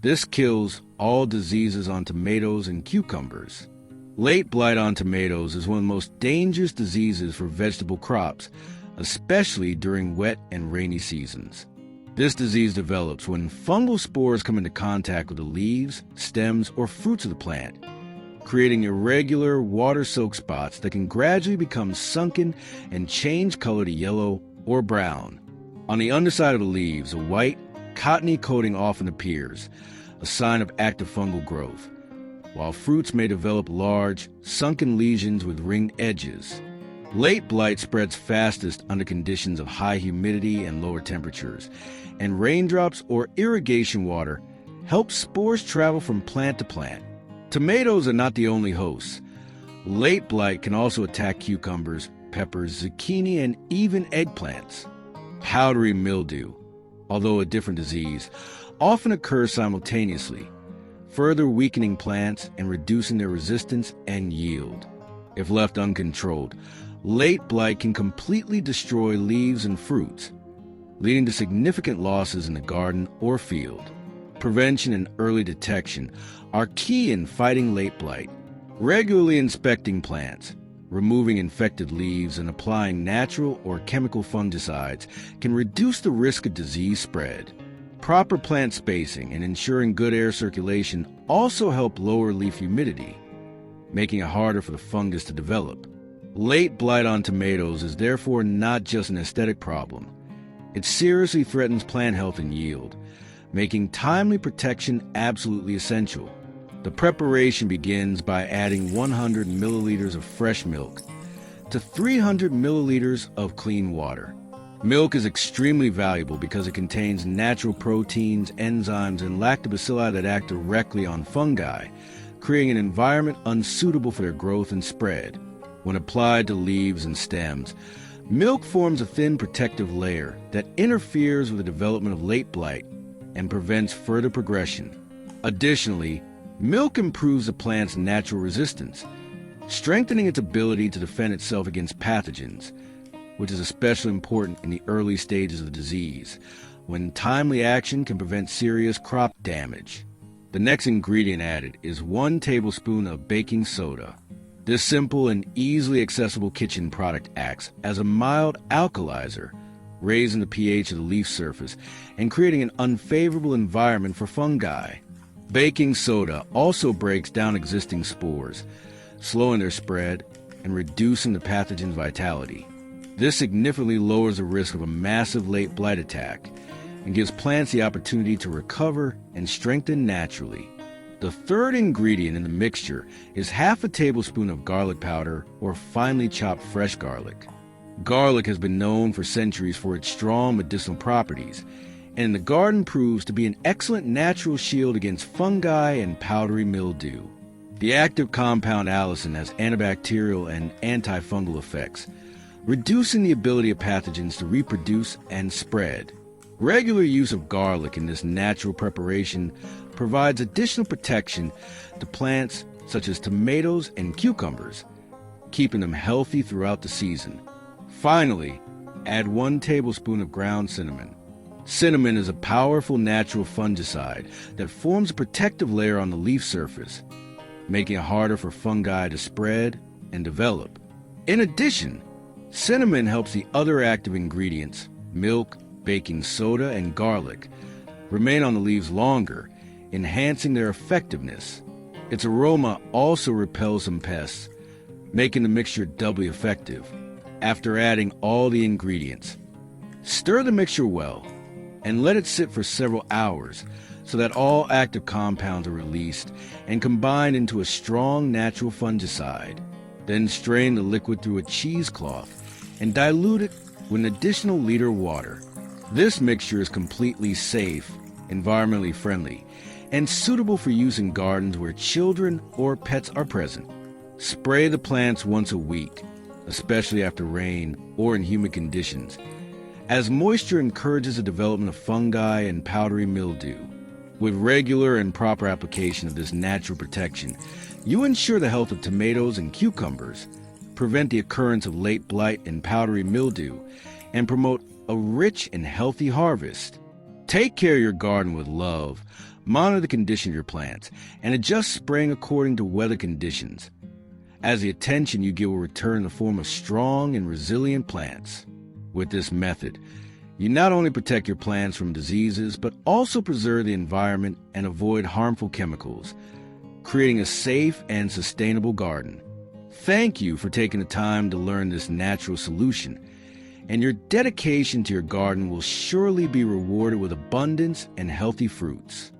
This kills all diseases on tomatoes and cucumbers. Late blight on tomatoes is one of the most dangerous diseases for vegetable crops, especially during wet and rainy seasons. This disease develops when fungal spores come into contact with the leaves, stems, or fruits of the plant, creating irregular, water-soaked spots that can gradually become sunken and change color to yellow or brown. On the underside of the leaves, a white, cottony coating often appears, a sign of active fungal growth, while fruits may develop large, sunken lesions with ringed edges. Late blight spreads fastest under conditions of high humidity and lower temperatures, and raindrops or irrigation water help spores travel from plant to plant. Tomatoes are not the only hosts. Late blight can also attack cucumbers, peppers, zucchini, and even eggplants. Powdery mildew, although a different disease, often occurs simultaneously, further weakening plants and reducing their resistance and yield. If left uncontrolled, late blight can completely destroy leaves and fruits, leading to significant losses in the garden or field. Prevention and early detection are key in fighting late blight. Regularly inspecting plants, removing infected leaves, and applying natural or chemical fungicides can reduce the risk of disease spread. Proper plant spacing and ensuring good air circulation also help lower leaf humidity, making it harder for the fungus to develop. Late blight on tomatoes is therefore not just an aesthetic problem. It seriously threatens plant health and yield, making timely protection absolutely essential. The preparation begins by adding 100 milliliters of fresh milk to 300 milliliters of clean water. Milk is extremely valuable because it contains natural proteins, enzymes, and lactobacilli that act directly on fungi, creating an environment unsuitable for their growth and spread. When applied to leaves and stems, milk forms a thin protective layer that interferes with the development of late blight and prevents further progression. Additionally, milk improves the plant's natural resistance, strengthening its ability to defend itself against pathogens, which is especially important in the early stages of the disease, when timely action can prevent serious crop damage. The next ingredient added is 1 tablespoon of baking soda. This simple and easily accessible kitchen product acts as a mild alkalizer, raising the pH of the leaf surface and creating an unfavorable environment for fungi. Baking soda also breaks down existing spores, slowing their spread and reducing the pathogen's vitality. This significantly lowers the risk of a massive late blight attack and gives plants the opportunity to recover and strengthen naturally. The third ingredient in the mixture is half a tablespoon of garlic powder or finely chopped fresh garlic. Garlic has been known for centuries for its strong medicinal properties, and in the garden proves to be an excellent natural shield against fungi and powdery mildew. The active compound allicin has antibacterial and antifungal effects, reducing the ability of pathogens to reproduce and spread. Regular use of garlic in this natural preparation provides additional protection to plants such as tomatoes and cucumbers, keeping them healthy throughout the season. Finally, add 1 tablespoon of ground cinnamon. Cinnamon is a powerful natural fungicide that forms a protective layer on the leaf surface, making it harder for fungi to spread and develop. In addition, cinnamon helps the other active ingredients, milk, baking soda, and garlic, remain on the leaves longer, enhancing their effectiveness. Its aroma also repels some pests, making the mixture doubly effective. After adding all the ingredients, stir the mixture well and let it sit for several hours so that all active compounds are released and combined into a strong natural fungicide. Then strain the liquid through a cheesecloth and dilute it with an additional liter of water. This mixture is completely safe, environmentally friendly, and suitable for use in gardens where children or pets are present. Spray the plants once a week, especially after rain or in humid conditions, as moisture encourages the development of fungi and powdery mildew. With regular and proper application of this natural protection, you ensure the health of tomatoes and cucumbers, prevent the occurrence of late blight and powdery mildew, and promote a rich and healthy harvest. Take care of your garden with love, Monitor the condition of your plants and adjust spraying according to weather conditions, as the attention you give will return in the form of strong and resilient plants. With this method, you not only protect your plants from diseases, but also preserve the environment and avoid harmful chemicals, creating a safe and sustainable garden. Thank you for taking the time to learn this natural solution, and your dedication to your garden will surely be rewarded with abundance and healthy fruits.